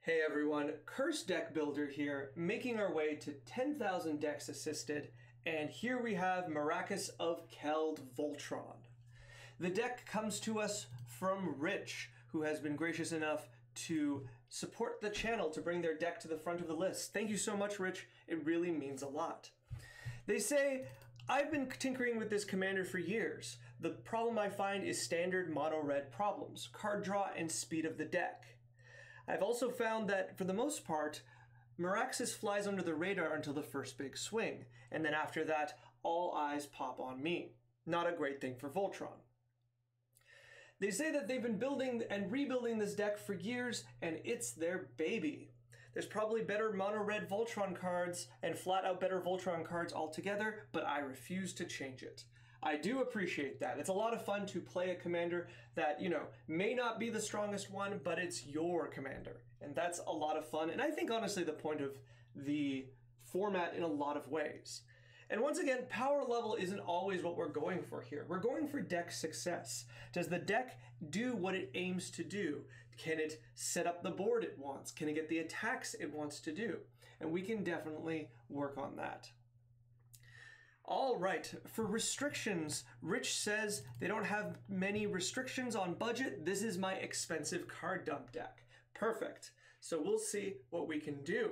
Hey everyone, Curse Deck Builder here, making our way to 10,000 decks assisted, and here we have Maraxus of Keld Voltron. The deck comes to us from Rich, who has been gracious enough to support the channel to bring their deck to the front of the list. Thank you so much, Rich. It really means a lot. They say, I've been tinkering with this commander for years. The problem I find is standard mono-red problems, card draw and speed of the deck. I've also found that, for the most part, Maraxus flies under the radar until the first big swing, and then after that, all eyes pop on me. Not a great thing for Voltron. They say that they've been building and rebuilding this deck for years, and it's their baby. There's probably better mono-red Voltron cards and flat-out better Voltron cards altogether, but I refuse to change it. I do appreciate that. It's a lot of fun to play a commander that, may not be the strongest one, but it's your commander. And that's a lot of fun, and I think honestly the point of the format in a lot of ways. And once again, power level isn't always what we're going for here. We're going for deck success. Does the deck do what it aims to do? Can it set up the board it wants? Can it get the attacks it wants to do? And we can definitely work on that. All right, for restrictions, Rich says they don't have many restrictions on budget. This is my expensive card dump deck. Perfect. So we'll see what we can do.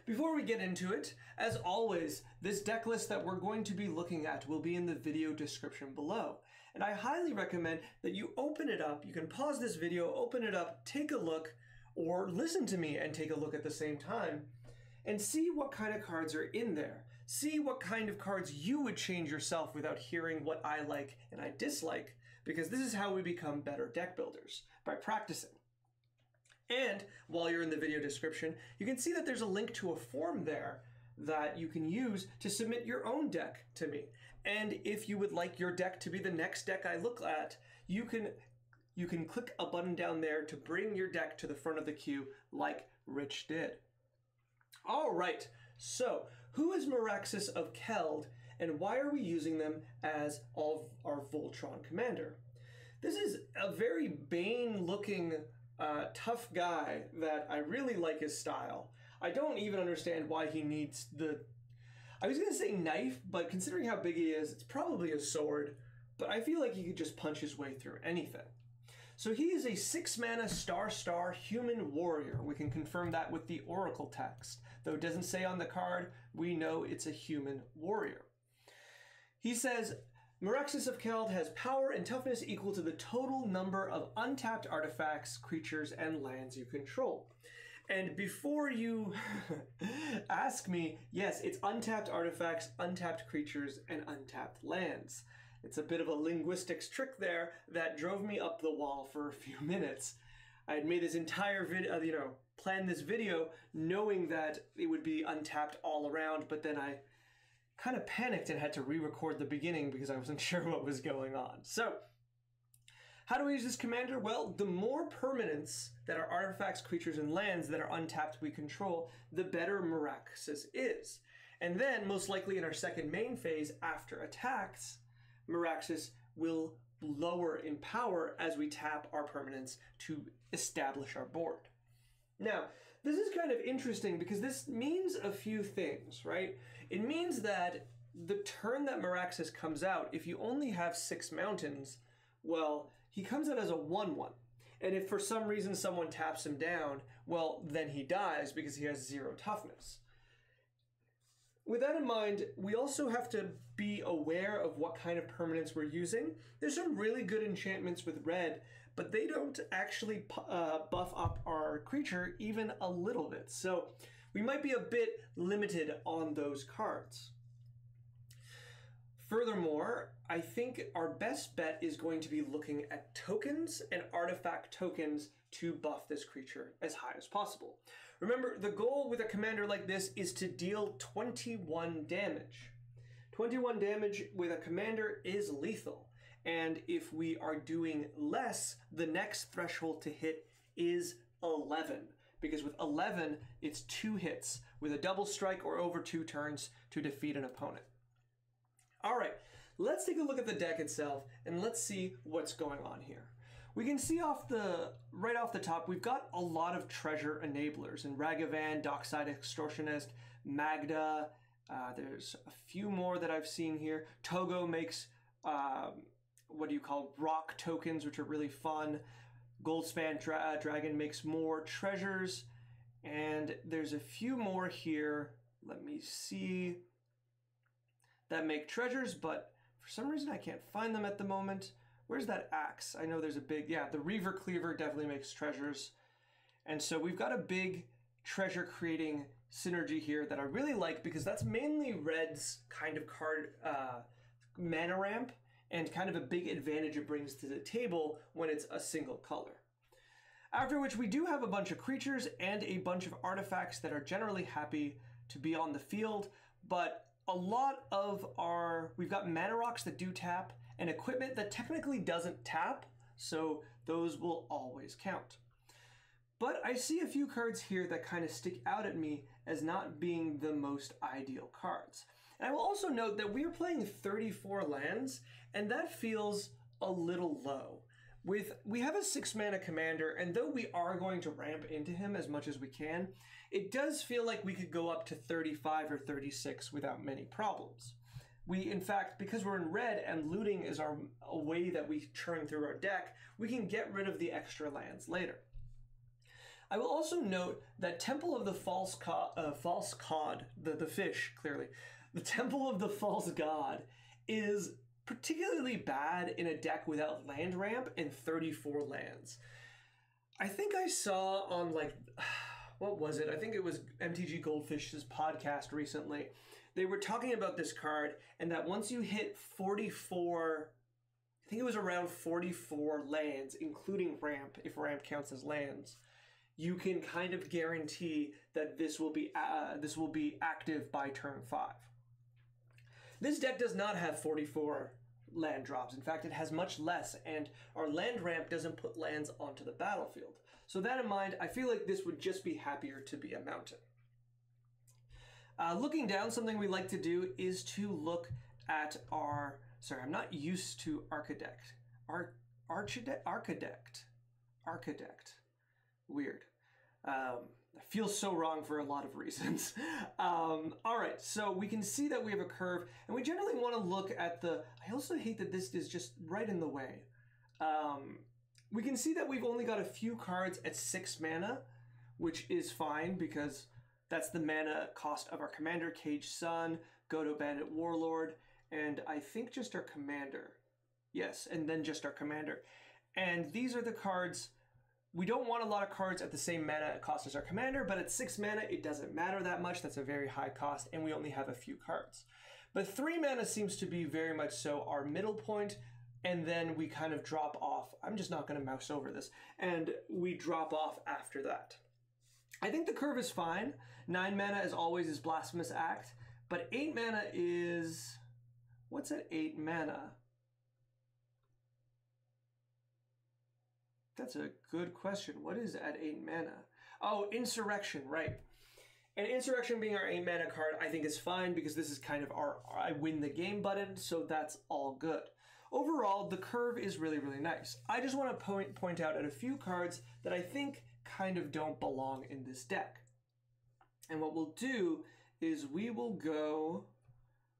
Before we get into it, as always, this deck list that we're going to be looking at will be in the video description below. And I highly recommend that you open it up. You can pause this video, open it up, take a look, or listen to me and take a look at the same time, and see what kind of cards are in there. See what kind of cards you would change yourself without hearing what I like and I dislike, because this is how we become better deck builders, by practicing. And while you're in the video description, you can see that there's a link to a form there that you can use to submit your own deck to me. And if you would like your deck to be the next deck I look at, you can click a button down there to bring your deck to the front of the queue like Rich did. All right, so who is Maraxus of Keld, and why are we using them as our Voltron commander? This is a very Bane-looking tough guy that I really like his style. I don't even understand why he needs I was going to say knife, but considering how big he is, it's probably a sword, but I feel like he could just punch his way through anything. So he is a 6-mana star human warrior. We can confirm that with the Oracle text. Though it doesn't say on the card, we know it's a human warrior. He says, Maraxus of Keld has power and toughness equal to the total number of untapped artifacts, creatures, and lands you control. And before you ask me, yes, it's untapped artifacts, untapped creatures, and untapped lands. It's a bit of a linguistics trick there that drove me up the wall for a few minutes. I had made this entire video, planned this video knowing that it would be untapped all around, but then I kind of panicked and had to re-record the beginning because I wasn't sure what was going on. So, how do we use this commander? Well, the more permanents that are artifacts, creatures, and lands that are untapped we control, the better Maraxus is. And then, most likely in our second main phase, after attacks, Maraxus will lower in power as we tap our permanents to establish our board. Now, this is kind of interesting because this means a few things, right? It means that the turn that Maraxus comes out, if you only have 6 mountains, well, he comes out as a 1/1. And if for some reason someone taps him down, well, then he dies because he has 0 toughness. With that in mind, we also have to be aware of what kind of permanents we're using. There's some really good enchantments with red, but they don't actually buff up our creature even a little bit. So we might be a bit limited on those cards. Furthermore, I think our best bet is going to be looking at tokens and artifact tokens to buff this creature as high as possible. Remember, the goal with a commander like this is to deal 21 damage. 21 damage with a commander is lethal, and if we are doing less, the next threshold to hit is 11. Because with 11, it's 2 hits with a double strike or over 2 turns to defeat an opponent. All right, let's take a look at the deck itself and let's see what's going on here. We can see right off the top, we've got a lot of treasure enablers in Ragavan, Dockside Extortionist, Magda. There's a few more that I've seen here. Togo makes rock tokens, which are really fun. Goldspan Dragon makes more treasures, and there's a few more here. Let me see. That make treasures, but for some reason I can't find them at the moment. Where's that axe? I know there's a big, yeah, the Reaver Cleaver definitely makes treasures. And so we've got a big treasure creating synergy here that I really like because that's mainly Red's kind of card mana ramp and kind of a big advantage it brings to the table when it's a single color. After which we do have a bunch of creatures and a bunch of artifacts that are generally happy to be on the field, but a lot of we've got mana rocks that do tap and equipment that technically doesn't tap, so those will always count. But I see a few cards here that kind of stick out at me as not being the most ideal cards. And I will also note that we are playing 34 lands, and that feels a little low. We have a 6 mana commander, and though we are going to ramp into him as much as we can, it does feel like we could go up to 35 or 36 without many problems. We, in fact, because we're in red and looting is a way that we churn through our deck, we can get rid of the extra lands later. I will also note that Temple of the False God, the fish, clearly, the Temple of the False God is particularly bad in a deck without land ramp and 34 lands. I think I saw on what was it? I think it was MTG Goldfish's podcast recently. They were talking about this card and that once you hit 44, I think it was around 44 lands, including ramp, if ramp counts as lands, you can kind of guarantee that this will be active by turn 5. This deck does not have 44 land drops. In fact, it has much less, and our land ramp doesn't put lands onto the battlefield. So that in mind, I feel like this would just be happier to be a mountain. Looking down, something we like to do is to look at our... Sorry, I'm not used to Archidect. Archidect. Weird. It feels so wrong for a lot of reasons. All right, so we can see that we have a curve, and we generally want to look at the... I also hate that this is just right in the way. We can see that we've only got a few cards at 6 mana, which is fine because that's the mana cost of our commander, Cage Sun, Godo Bandit Warlord, and I think just our commander. Yes, and then just our commander. And these are the cards... We don't want a lot of cards at the same mana cost as our commander, but at 6 mana, it doesn't matter that much. That's a very high cost, and we only have a few cards. But 3 mana seems to be very much so our middle point, and then we kind of drop off. I'm just not going to mouse over this. And we drop off after that. I think the curve is fine. 9 mana, as always, is Blasphemous Act, but 8 mana is... What's at 8 mana? That's a good question. What is at 8 mana? Oh, Insurrection, right. And Insurrection being our 8 mana card, I think is fine because this is kind of our I win the game button, so that's all good. Overall, the curve is really, really nice. I just want to point out at a few cards that I think kind of don't belong in this deck. And what we'll do is we will go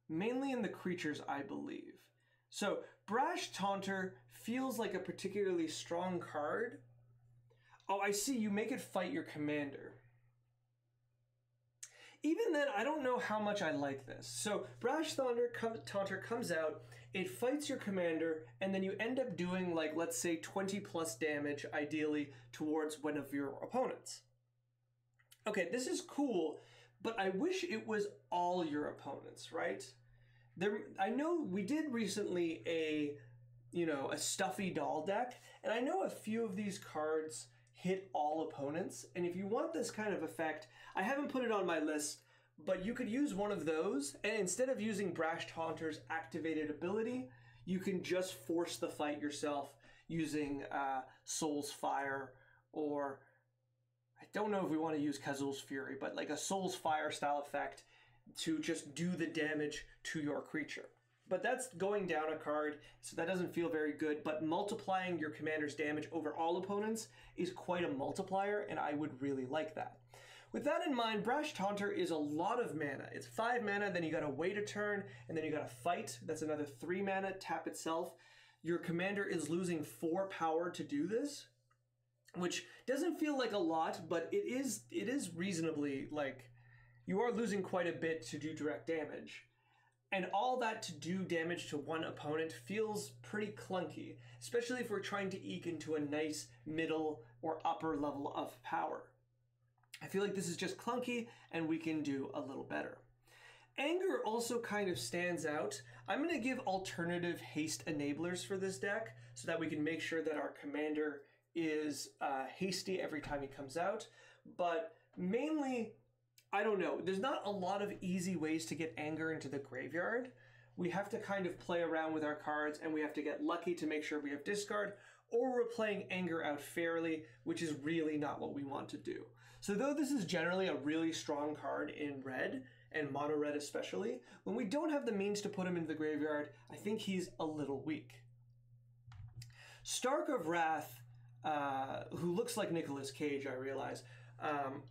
mainly in the creatures, I believe. So, Brash Taunter feels like a particularly strong card. Oh, I see, you make it fight your commander. Even then, I don't know how much I like this. So, Brash Taunter comes out, it fights your commander, and then you end up doing, like, let's say 20 plus damage, ideally, towards one of your opponents. Okay, this is cool, but I wish it was all your opponents, right? I know we did recently a stuffy doll deck, and I know a few of these cards hit all opponents, and if you want this kind of effect, I haven't put it on my list, but you could use one of those, and instead of using Brash Taunter's activated ability, you can just force the fight yourself using Soul's Fire, or I don't know if we want to use Kazul's Fury, but like a Soul's Fire style effect to just do the damage to your creature. But that's going down a card, so that doesn't feel very good. But multiplying your commander's damage over all opponents is quite a multiplier, and I would really like that. With that in mind, Brash Taunter is a lot of mana. It's 5 mana, then you gotta wait a turn, and then you gotta fight. That's another 3 mana, tap itself. Your commander is losing 4 power to do this, which doesn't feel like a lot, but it is reasonably, like, you are losing quite a bit to do direct damage. And all that to do damage to one opponent feels pretty clunky, especially if we're trying to eke into a nice middle or upper level of power. I feel like this is just clunky and we can do a little better. Anger also kind of stands out. I'm going to give alternative haste enablers for this deck so that we can make sure that our commander is hasty every time he comes out. But mainly, I don't know, there's not a lot of easy ways to get anger into the graveyard. We have to kind of play around with our cards, and we have to get lucky to make sure we have discard, or we're playing anger out fairly, which is really not what we want to do. So though this is generally a really strong card in red, and mono red especially, when we don't have the means to put him into the graveyard, I think he's a little weak. Stark of Wrath, who looks like Nicolas Cage, I realize,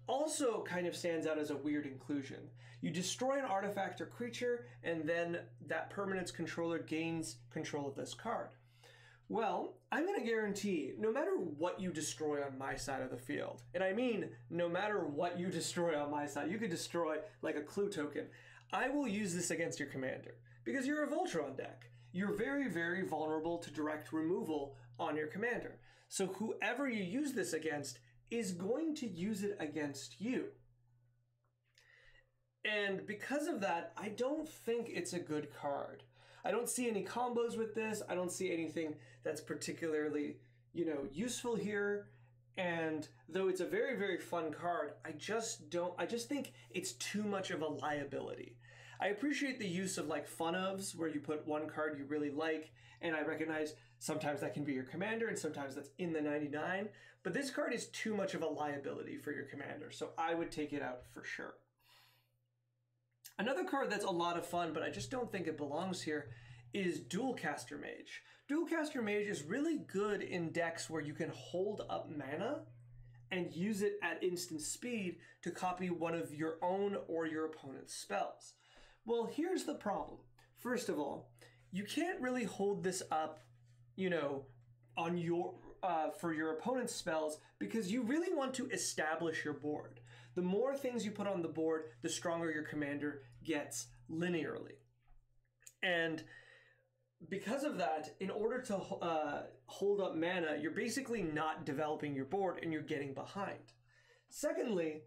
also kind of stands out as a weird inclusion. You destroy an artifact or creature, and then that permanent's controller gains control of this card. Well, I'm going to guarantee, no matter what you destroy on my side of the field, and I mean no matter what you destroy on my side, you could destroy like a clue token, I will use this against your commander, because you're a Voltron deck. You're very, very vulnerable to direct removal on your commander. So whoever you use this against is going to use it against you. And because of that, I don't think it's a good card. I don't see any combos with this. I don't see anything that's particularly, useful here. And though it's a very, very fun card, I just think it's too much of a liability. I appreciate the use of like fun ofs where you put one card you really like, and I recognize sometimes that can be your commander and sometimes that's in the 99, but this card is too much of a liability for your commander, so I would take it out for sure. Another card that's a lot of fun, but I just don't think it belongs here, is Dualcaster Mage. Dualcaster Mage is really good in decks where you can hold up mana and use it at instant speed to copy one of your own or your opponent's spells. Well, here's the problem. First of all, you can't really hold this up, on your for your opponent's spells because you really want to establish your board. The more things you put on the board, the stronger your commander gets linearly. And because of that, in order to hold up mana, you're basically not developing your board and you're getting behind. Secondly,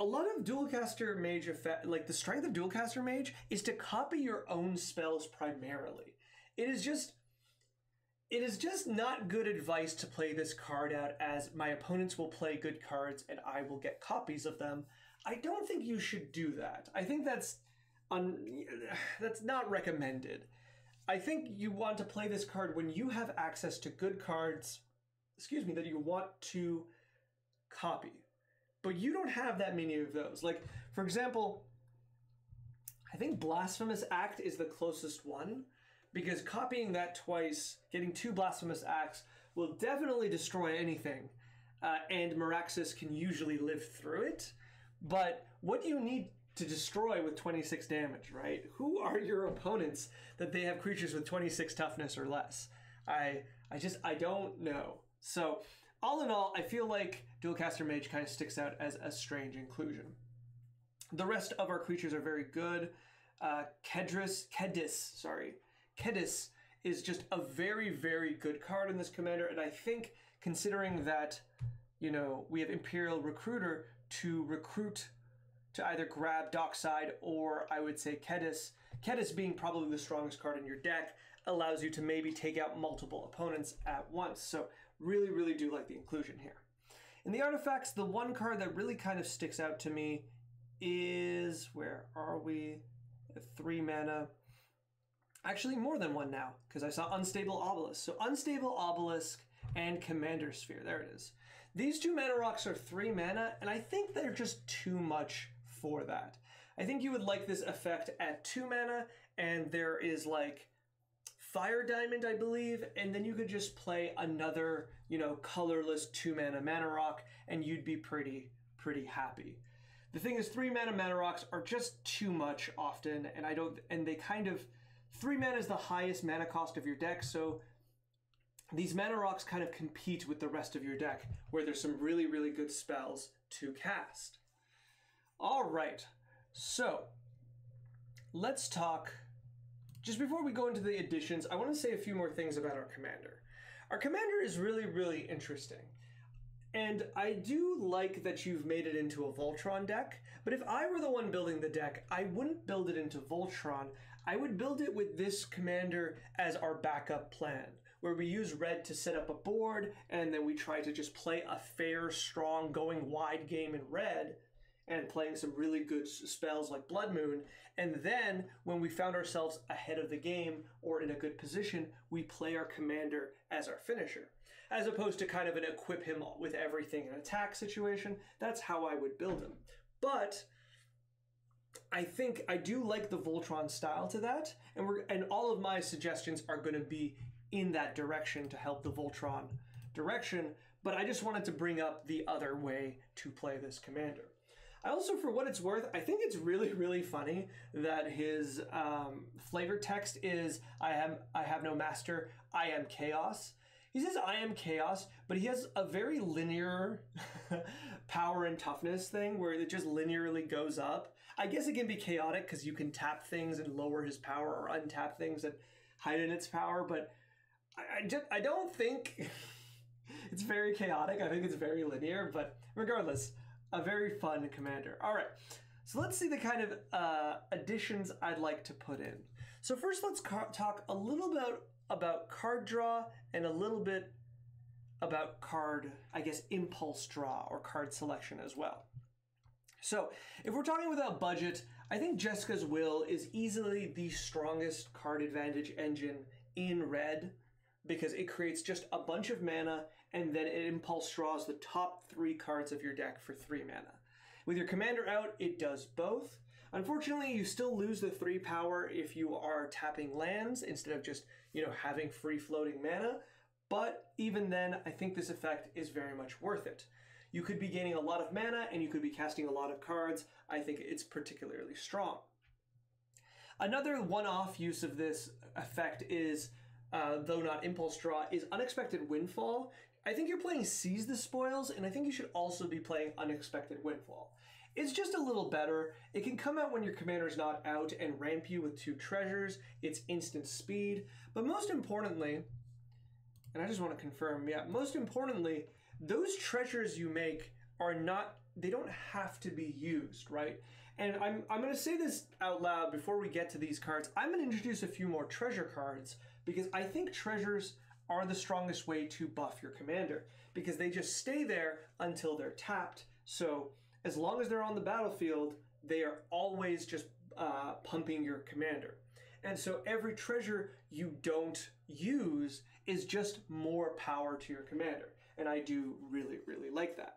a lot of Dualcaster Mage effect, like the strength of Dualcaster Mage, is to copy your own spells primarily. It is just not good advice to play this card out as my opponents will play good cards and I will get copies of them. I don't think you should do that. I think that's not recommended. I think you want to play this card when you have access to good cards, that you want to copy. But you don't have that many of those. Like, for example, I think Blasphemous Act is the closest one, because copying that twice, getting 2 Blasphemous Acts, will definitely destroy anything, and Maraxus can usually live through it. But what do you need to destroy with 26 damage, right? Who are your opponents that they have creatures with 26 toughness or less? I don't know. So, all in all, I feel like Dualcaster Mage kind of sticks out as a strange inclusion. The rest of our creatures are very good. Kedis is just a very, very good card in this commander, and I think considering that, we have Imperial Recruiter to recruit to either grab Dockside or I would say Kedis being probably the strongest card in your deck allows you to maybe take out multiple opponents at once. So really, really do like the inclusion here. In the artifacts, the one card that really kind of sticks out to me is, where are we? 3 mana. Actually, more than one now, because I saw Unstable Obelisk. So Unstable Obelisk and Commander Sphere, there it is. These 2 mana rocks are 3 mana, and I think they're just too much for that. I think you would like this effect at 2 mana, and there is like Fire Diamond, I believe, and then you could just play another, colorless 2-mana Mana Rock, and you'd be pretty happy. The thing is, 3-mana Mana Rocks are just too much often, and they kind of, 3 mana is the highest mana cost of your deck, so these Mana Rocks kind of compete with the rest of your deck, where there's some really, really good spells to cast. All right, so let's talk. Just before we go into the additions, I want to say a few more things about our commander. Our commander is really, really interesting. And I do like that you've made it into a Voltron deck, but if I were the one building the deck, I wouldn't build it into Voltron. I would build it with this commander as our backup plan, where we use red to set up a board, and then we try to just play a fair, strong, going wide game in red, and playing some really good spells like Blood Moon. And then when we found ourselves ahead of the game or in a good position, we play our commander as our finisher, as opposed to kind of an equip him with everything in attack situation. That's how I would build him. But I think I do like the Voltron style to that, and all of my suggestions are going to be in that direction to help the Voltron direction, but I just wanted to bring up the other way to play this commander. I also, for what it's worth, I think it's really, really funny that his flavor text is, I have no master, I am chaos. He says I am chaos, but he has a very linear power and toughness thing where it just linearly goes up. I guess it can be chaotic because you can tap things and lower his power, or untap things and heighten its power, but I don't think it's very chaotic. I think it's very linear, but regardless, a very fun commander. All right, so let's see the kind of additions I'd like to put in. So first, let's talk a little bit about card draw and a little bit about card, I guess, impulse draw or card selection as well. So if we're talking without budget, I think Jessica's Will is easily the strongest card advantage engine in red, because it creates just a bunch of mana and then it impulse draws the top 3 cards of your deck for 3 mana. With your commander out, it does both. Unfortunately, you still lose the 3 power if you are tapping lands instead of just, having free floating mana. But even then, I think this effect is very much worth it. You could be gaining a lot of mana and you could be casting a lot of cards. I think it's particularly strong. Another one-off use of this effect is, though not impulse draw, is Unexpected Windfall. I think you're playing Seize the Spoils, and I think you should also be playing Unexpected Windfall. It's just a little better. It can come out when your commander's not out and ramp you with 2 treasures. It's instant speed. But most importantly, and I just want to confirm, most importantly, those treasures you make they don't have to be used, right? And I'm going to say this out loud before we get to these cards. I'm going to introduce a few more treasure cards, because I think treasures are the strongest way to buff your commander, because they just stay there until they're tapped. So as long as they're on the battlefield, they are always just pumping your commander. And so every treasure you don't use is just more power to your commander. And I do really, really like that.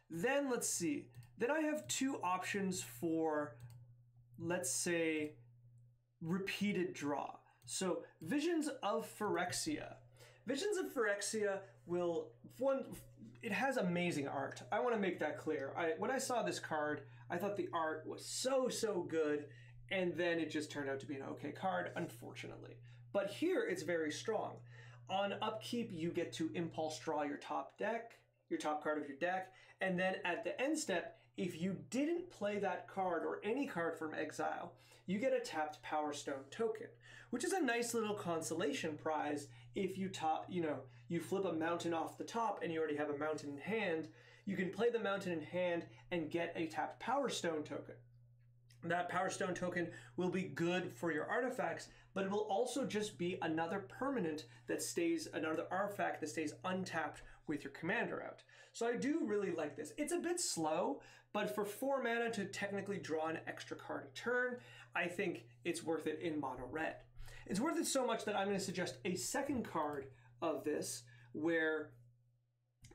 Then let's see. Then I have 2 options for, let's say, repeated draw. So Visions of Phyrexia. Visions of Phyrexia it has amazing art. I want to make that clear. When I saw this card, I thought the art was so good, and then it just turned out to be an okay card, unfortunately. But here it's very strong. On upkeep, you get to impulse draw your top card of your deck, and then at the end step, if you didn't play that card or any card from exile, you get a tapped Power Stone token, which is a nice little consolation prize. If you you flip a mountain off the top and you already have a mountain in hand, you can play the mountain in hand and get a tapped Power Stone token. That Power Stone token will be good for your artifacts, but it will also just be another another artifact that stays untapped with your commander out. So I do really like this. It's a bit slow, but for 4 mana to technically draw an extra card a turn, I think it's worth it in mono red. It's worth it so much that I'm going to suggest a second card of this, where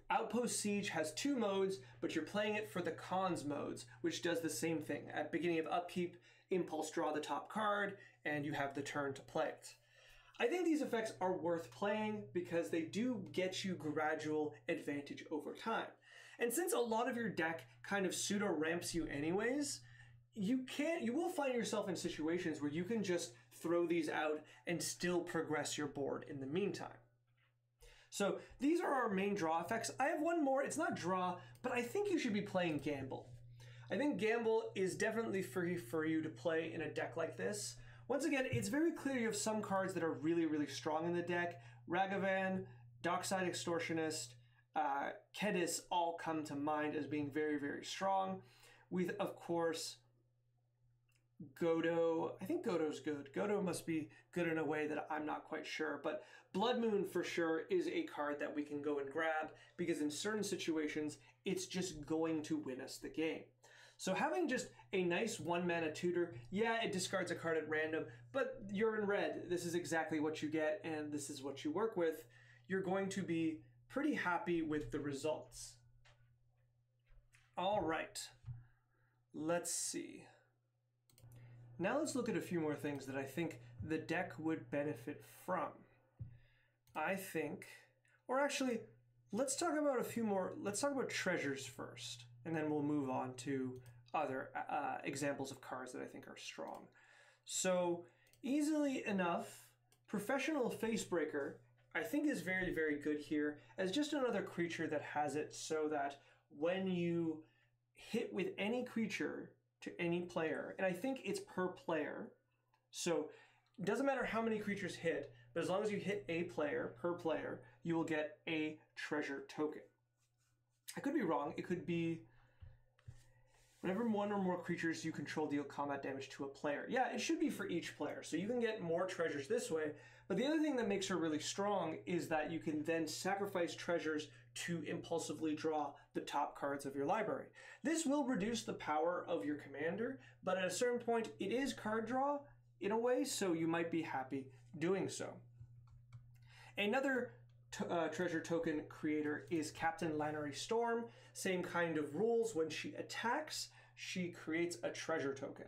Outpost Siege has 2 modes, but you're playing it for the cons modes, which does the same thing. At beginning of upkeep, impulse draw the top card, and you have the turn to play it. I think these effects are worth playing because they do get you gradual advantage over time. And since a lot of your deck kind of pseudo ramps you anyways, you will find yourself in situations where you can just throw these out and still progress your board in the meantime. So these are our main draw effects. I have one more. It's not draw, but I think you should be playing Gamble. I think Gamble is definitely free for you to play in a deck like this. Once again, it's very clear you have some cards that are really, really strong in the deck. Ragavan, Dockside Extortionist, Kedis all come to mind as being very, very strong. With, of course, Godo. I think Godo's good. Godo must be good in a way that I'm not quite sure, but Blood Moon for sure is a card that we can go and grab because in certain situations, it's just going to win us the game. So having just a nice 1-mana tutor, yeah, it discards a card at random, but you're in red. This is exactly what you get, and this is what you work with. You're going to be pretty happy with the results. All right, let's see. Now let's look at a few more things that I think the deck would benefit from. I think, or actually, let's talk about a few more. Let's talk about treasures first, and then we'll move on to other examples of cards that I think are strong. So easily enough, Professional Facebreaker I think is very, very good here as just another creature that has it so that when you hit with any creature to any player, and I think it's per player, so it doesn't matter how many creatures hit, but as long as you hit a player per player, you will get a treasure token. I could be wrong. It could be whenever one or more creatures you control deal combat damage to a player. Yeah, it should be for each player, so you can get more treasures this way. But the other thing that makes her really strong is that you can then sacrifice treasures to impulsively draw the top cards of your library. This will reduce the power of your commander, but at a certain point, it is card draw in a way, so you might be happy doing so. Another treasure token creator is Captain Lannery Storm. Same kind of rules. When she attacks, she creates a treasure token.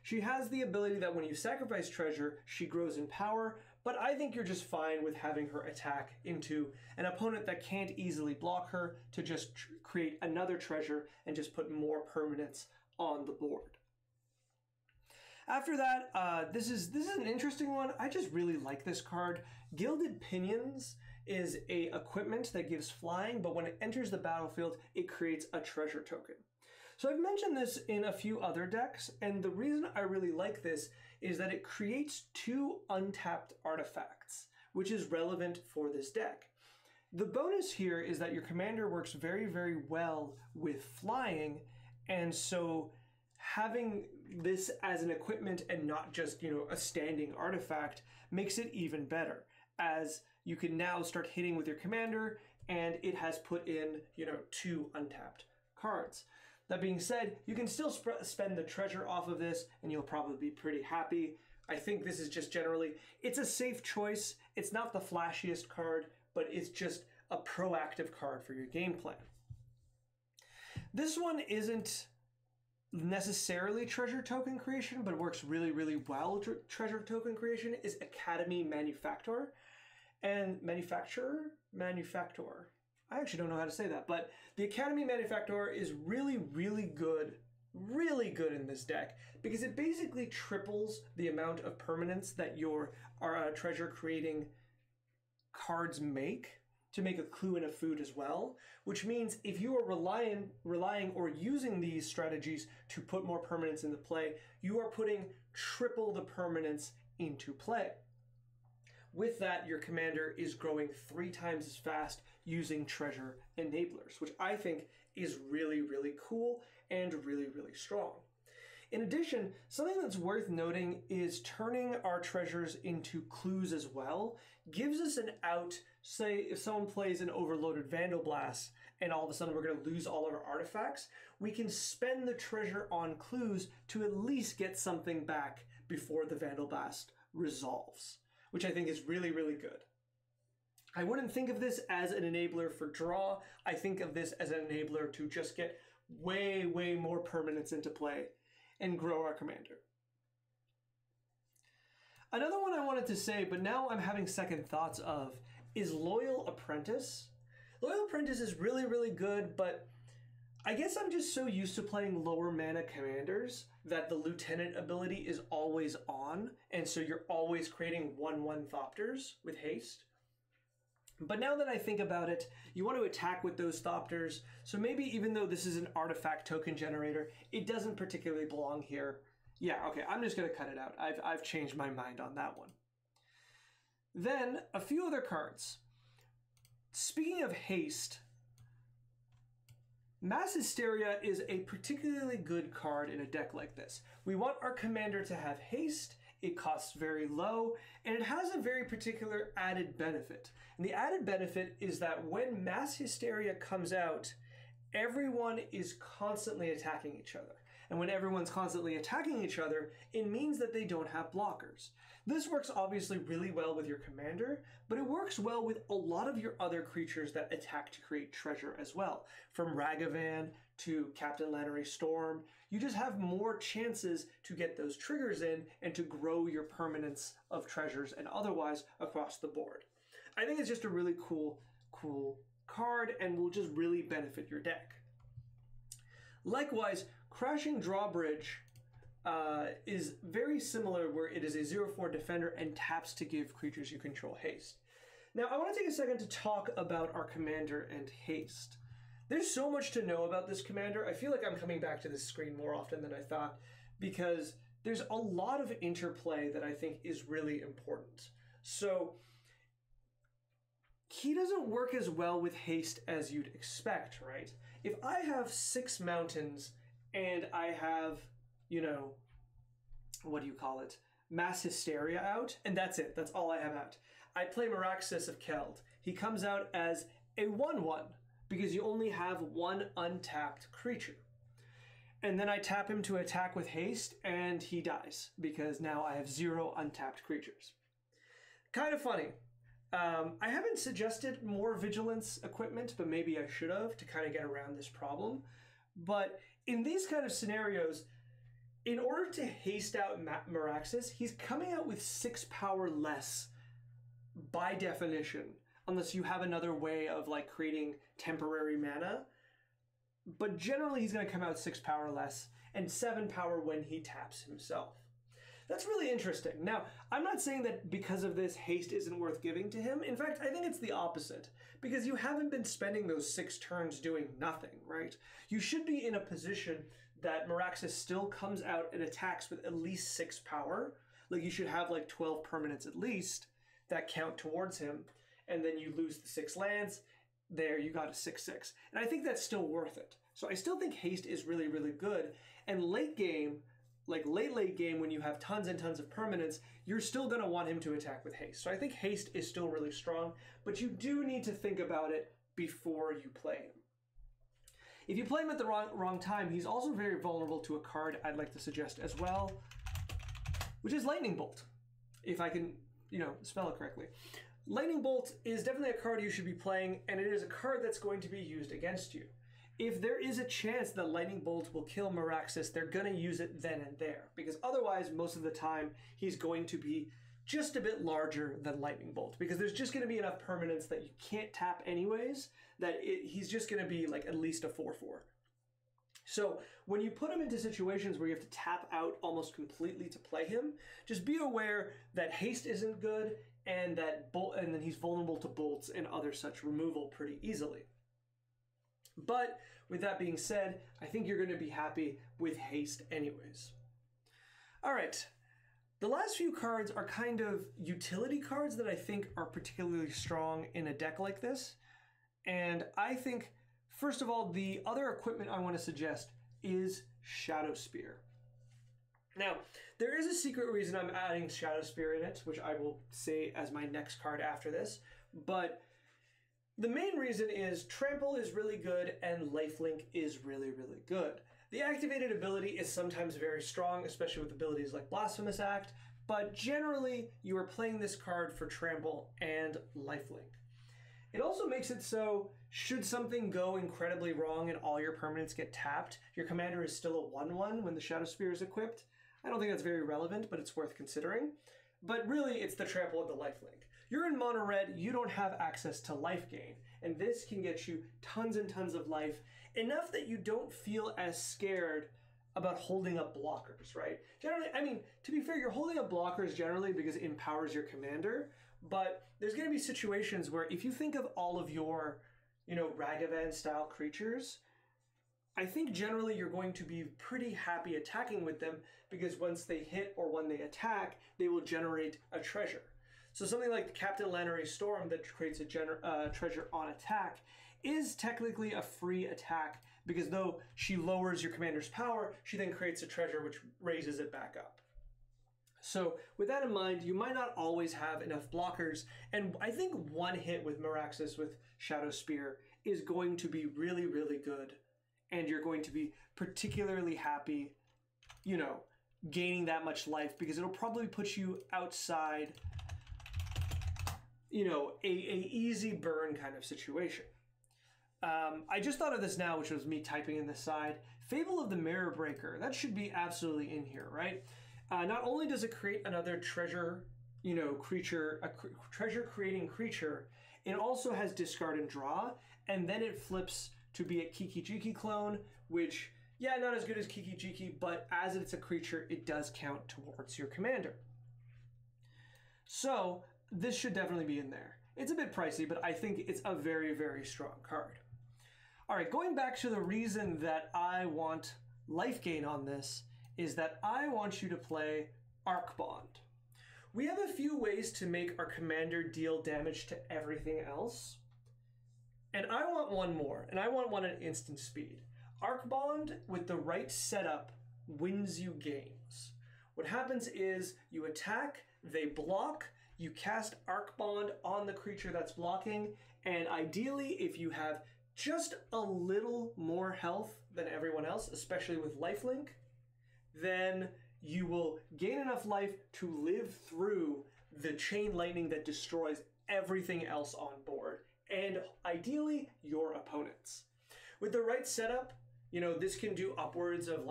She has the ability that when you sacrifice treasure, she grows in power, but I think you're just fine with having her attack into an opponent that can't easily block her to just create another treasure and just put more permanents on the board. After that, this is an interesting one. I just really like this card. Gilded Pinions is a equipment that gives flying, but when it enters the battlefield, it creates a treasure token. So I've mentioned this in a few other decks, and the reason I really like this is that it creates 2 untapped artifacts, which is relevant for this deck. The bonus here is that your commander works very, very well with flying, and so having this as an equipment and not just, a standing artifact makes it even better, as you can now start hitting with your commander and it has put in, 2 untapped cards. That being said, you can still spend the treasure off of this and you'll probably be pretty happy. I think this is just generally, it's a safe choice. It's not the flashiest card, but it's just a proactive card for your game plan. This one isn't necessarily treasure token creation, but works really, really well. Treasure token creation is Academy Manufactor. And Manufactor? I actually don't know how to say that, but the Academy Manufactor is really, really good in this deck because it basically triples the amount of permanents that your treasure creating cards make to make a clue and a food as well, which means if you are relying or using these strategies to put more permanents into play, you are putting triple the permanents into play. With that, your commander is growing 3 times as fast using treasure enablers, which I think is really, really cool and really, really strong. In addition, something that's worth noting is turning our treasures into clues as well gives us an out. Say if someone plays an overloaded Vandal Blast and all of a sudden we're going to lose all our artifacts, we can spend the treasure on clues to at least get something back before the Vandal Blast resolves, which I think is really, really good. I wouldn't think of this as an enabler for draw. I think of this as an enabler to just get way, way more permanents into play and grow our commander. Another one I wanted to say, but now I'm having second thoughts of, is Loyal Apprentice. Loyal Apprentice is really, really good, but I guess I'm just so used to playing lower mana commanders that the Lieutenant ability is always on, and so you're always creating 1/1 Thopters with haste. But now that I think about it, you want to attack with those Thopters, so maybe even though this is an artifact token generator, it doesn't particularly belong here. Yeah, okay, I'm just going to cut it out. I've changed my mind on that one. Then, a few other cards. Speaking of haste, Mass Hysteria is a particularly good card in a deck like this. We want our commander to have haste, it costs very low, and it has a very particular added benefit. And the added benefit is that when Mass Hysteria comes out, everyone is constantly attacking each other. And when everyone's constantly attacking each other, it means that they don't have blockers. This works obviously really well with your commander, but it works well with a lot of your other creatures that attack to create treasure as well. From Ragavan to Captain Lannery Storm, you just have more chances to get those triggers in and to grow your permanence of treasures and otherwise across the board. I think it's just a really cool card and will just really benefit your deck. Likewise, Crashing Drawbridge is very similar, where it is a 0/4 defender and taps to give creatures you control haste. Now, I want to take a second to talk about our commander and haste. There's so much to know about this commander. I feel like I'm coming back to this screen more often than I thought, because there's a lot of interplay that I think is really important. So, he doesn't work as well with haste as you'd expect, right? If I have 6 mountains and I have, you know, what do you call it? Mass Hysteria out, and that's it. That's all I have out. I play Maraxus of Keld. He comes out as a 1/1 because you only have 1 untapped creature. And then I tap him to attack with haste, and he dies because now I have 0 untapped creatures. Kind of funny. I haven't suggested more vigilance equipment, but maybe I should have to kind of get around this problem. But in these kind of scenarios, in order to haste out Maraxus, he's coming out with 6 power less by definition, unless you have another way of like creating temporary mana. But generally he's going to come out 6 power less and 7 power when he taps himself. That's really interesting. Now, I'm not saying that because of this, haste isn't worth giving to him. In fact, I think it's the opposite, because you haven't been spending those 6 turns doing nothing, right? You should be in a position that Maraxus still comes out and attacks with at least 6 power. Like, you should have like 12 permanents at least that count towards him, and then you lose the 6 lands. There, you got a 6/6. And I think that's still worth it. So I still think haste is really, really good. And late game, like late game, when you have tons and tons of permanents, you're still going to want him to attack with haste. So I think haste is still really strong, but you do need to think about it before you play him. If you play him at the wrong time, he's also very vulnerable to a card I'd like to suggest as well, which is Lightning Bolt, if I can, spell it correctly. Lightning Bolt is definitely a card you should be playing, and it is a card that's going to be used against you. If there is a chance that Lightning Bolt will kill Maraxus, they're going to use it then and there, because otherwise, most of the time, he's going to be just a bit larger than Lightning Bolt, because there's just going to be enough permanents that you can't tap anyways, that he's just going to be like at least a 4/4. So when you put him into situations where you have to tap out almost completely to play him, just be aware that haste isn't good, and that and then he's vulnerable to bolts and other such removal pretty easily. But with that being said, I think you're going to be happy with haste anyways. All right, the last few cards are kind of utility cards that I think are particularly strong in a deck like this. And I think, first of all, the other equipment I want to suggest is Shadow Spear. Now, there is a secret reason I'm adding Shadow Spear in it, which I will say as my next card after this, but the main reason is Trample is really good and Lifelink is really, really good. The activated ability is sometimes very strong, especially with abilities like Blasphemous Act, but generally you are playing this card for Trample and Lifelink. It also makes it so, should something go incredibly wrong and all your permanents get tapped, your commander is still a 1/1 when the Shadow Spear is equipped. I don't think that's very relevant, but it's worth considering. but really it's the trample and the lifelink. You're in mono red, you don't have access to life gain, and this can get you tons and tons of life, enough that you don't feel as scared about holding up blockers, right? Generally, I mean, to be fair, you're holding up blockers generally because it empowers your commander, but there's going to be situations where if you think of all of your, Ragavan style creatures, I think generally you're going to be pretty happy attacking with them because once they hit or when they attack, they will generate a treasure. So something like the Captain Lannery Storm that creates a treasure on attack is technically a free attack because though she lowers your commander's power, she then creates a treasure which raises it back up. So with that in mind, you might not always have enough blockers, and I think one hit with Maraxus with Shadow Spear is going to be really, really good, and you're going to be particularly happy, gaining that much life because it'll probably put you outside, a easy burn kind of situation. I just thought of this now, which was me typing in the side. Fable of the Mirror Breaker, that should be absolutely in here, right? Not only does it create another treasure, creature, treasure-creating creature, it also has discard and draw, and then it flips to be a Kiki-Jiki clone, which, yeah, not as good as Kiki-Jiki, but as it's a creature, it does count towards your commander. So this should definitely be in there. It's a bit pricey, but I think it's a very, very strong card. All right, going back to the reason that I want life gain on this is that I want you to play Arc Bond. We have a few ways to make our commander deal damage to everything else. And I want one more, and I want one at instant speed. Arc Bond, with the right setup, wins you games. What happens is you attack, they block, you cast Arc Bond on the creature that's blocking, and ideally, if you have just a little more health than everyone else, especially with lifelink, then you will gain enough life to live through the chain lightning that destroys everything else on board, and ideally your opponents. With the right setup, this can do upwards of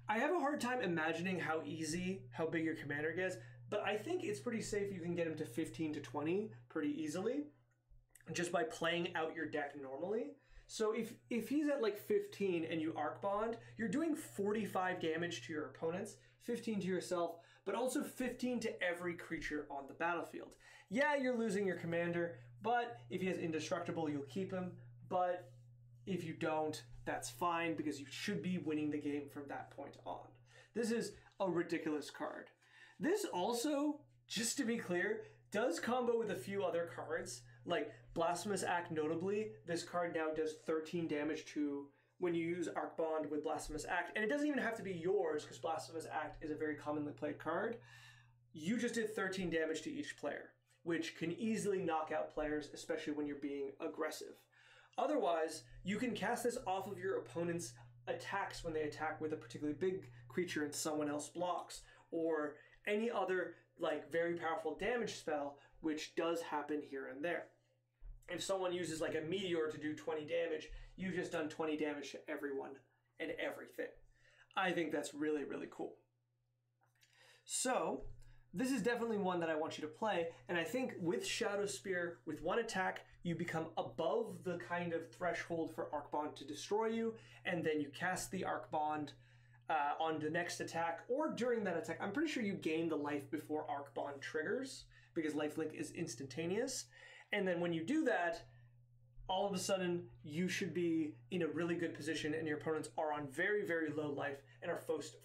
I have a hard time imagining how big your commander gets, but I think it's pretty safe you can get him to 15 to 20 pretty easily just by playing out your deck normally. So if he's at 15 and you Arc Bond, you're doing 45 damage to your opponents, 15 to yourself, but also 15 to every creature on the battlefield. Yeah, you're losing your commander, but if he has Indestructible, you'll keep him. But if you don't, that's fine because you should be winning the game from that point on. This is a ridiculous card. This also, just to be clear, does combo with a few other cards, like Blasphemous Act notably. This card now does 13 damage to when you use Arc Bond with Blasphemous Act, and it doesn't even have to be yours because Blasphemous Act is a very commonly played card. You just did 13 damage to each player, which can easily knock out players, especially when you're being aggressive. Otherwise, you can cast this off of your opponent's attacks when they attack with a particularly big creature and someone else blocks, or any other very powerful damage spell, which does happen here and there. If someone uses a meteor to do 20 damage, you've just done 20 damage to everyone and everything. I think that's really, really cool. So this is definitely one that I want you to play, and I think with Shadow Spear, with one attack, you become above the kind of threshold for Arc Bond to destroy you, and then you cast the Arc Bond on the next attack, or during that attack. I'm pretty sure you gain the life before Arc Bond triggers, because lifelink is instantaneous. And then when you do that, all of a sudden, you should be in a really good position, and your opponents are on very, very low life and are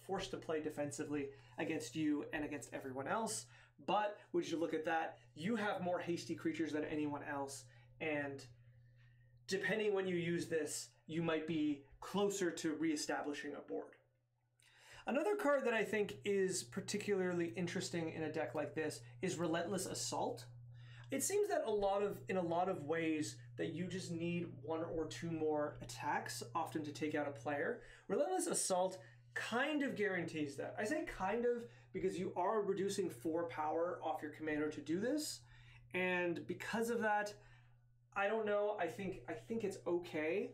forced to play defensively against you and against everyone else. But would you look at that, you have more hasty creatures than anyone else, and depending when you use this, you might be closer to reestablishing a board. Another card that I think is particularly interesting in a deck like this is Relentless Assault. It seems that in a lot of ways that you just need one or two more attacks, often to take out a player. Relentless Assault kind of guarantees that. I say kind of because you are reducing 4 power off your commander to do this, and because of that, I don't know, I think it's okay,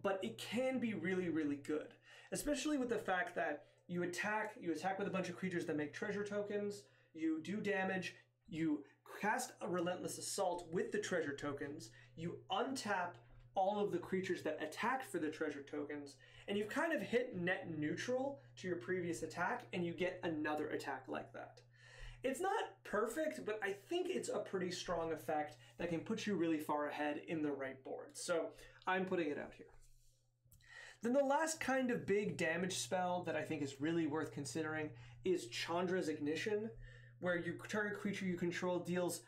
but it can be really, really good, especially with the fact that You attack with a bunch of creatures that make treasure tokens, you do damage, you cast a Relentless Assault with the treasure tokens, you untap all of the creatures that attack for the treasure tokens, and you've kind of hit net neutral to your previous attack, and you get another attack like that. It's not perfect, but I think it's a pretty strong effect that can put you really far ahead in the right board. So I'm putting it out here. Then the last kind of big damage spell that I think is really worth considering is Chandra's Ignition, where your target creature you control deals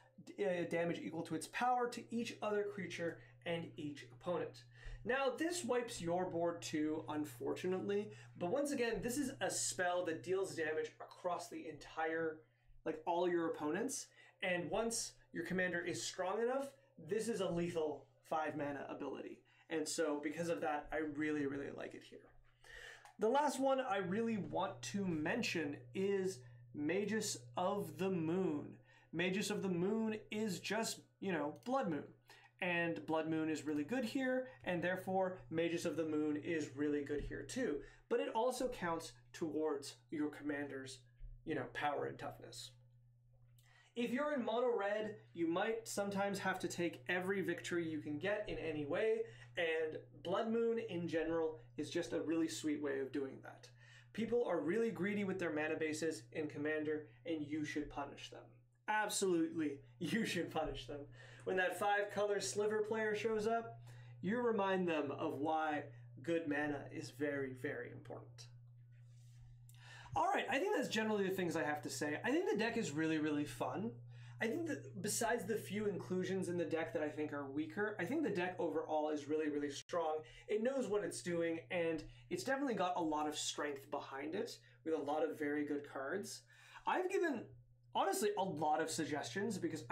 damage equal to its power to each other creature and each opponent. Now, this wipes your board too, unfortunately, but once again, this is a spell that deals damage across the entire, like all your opponents, and once your commander is strong enough, this is a lethal 5-mana ability. And so because of that, I really, really like it here. The last one I really want to mention is Magus of the Moon. Magus of the Moon is just, Blood Moon. And Blood Moon is really good here, and therefore Magus of the Moon is really good here too. But it also counts towards your commander's, power and toughness. If you're in mono red, you might sometimes have to take every victory you can get in any way, and Blood Moon in general is just a really sweet way of doing that. People are really greedy with their mana bases in Commander, and you should punish them. Absolutely, you should punish them. When that 5-color sliver player shows up, you remind them of why good mana is very, very important. All right, I think that's generally the things I have to say. I think the deck is really, really fun. I think that besides the few inclusions in the deck that I think are weaker, I think the deck overall is really, really strong. It knows what it's doing, and it's definitely got a lot of strength behind it with a lot of very good cards. I've given, honestly, a lot of suggestions because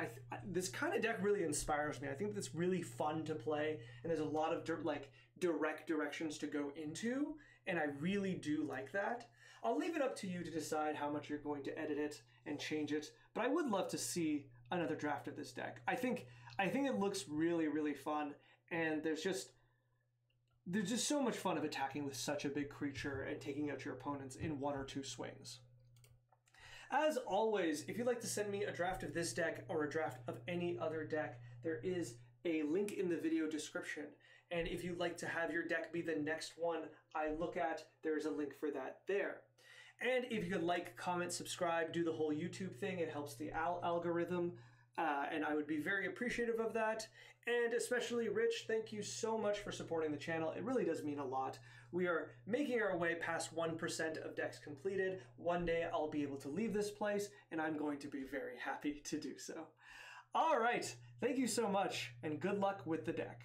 this kind of deck really inspires me. I think that's really fun to play, and there's a lot of direct directions to go into, and I really do like that. I'll leave it up to you to decide how much you're going to edit it and change it, but I would love to see another draft of this deck. I think it looks really, really fun, and there's just so much fun of attacking with such a big creature and taking out your opponents in 1 or 2 swings. As always, if you'd like to send me a draft of this deck or a draft of any other deck, there is a link in the video description. And if you'd like to have your deck be the next one I look at, there's a link for that there. And if you could like, comment, subscribe, do the whole YouTube thing, it helps the algorithm, and I would be very appreciative of that. And especially Rich, thank you so much for supporting the channel. It really does mean a lot. We are making our way past 1% of decks completed. One day I'll be able to leave this place, and I'm going to be very happy to do so. All right, thank you so much, and good luck with the deck.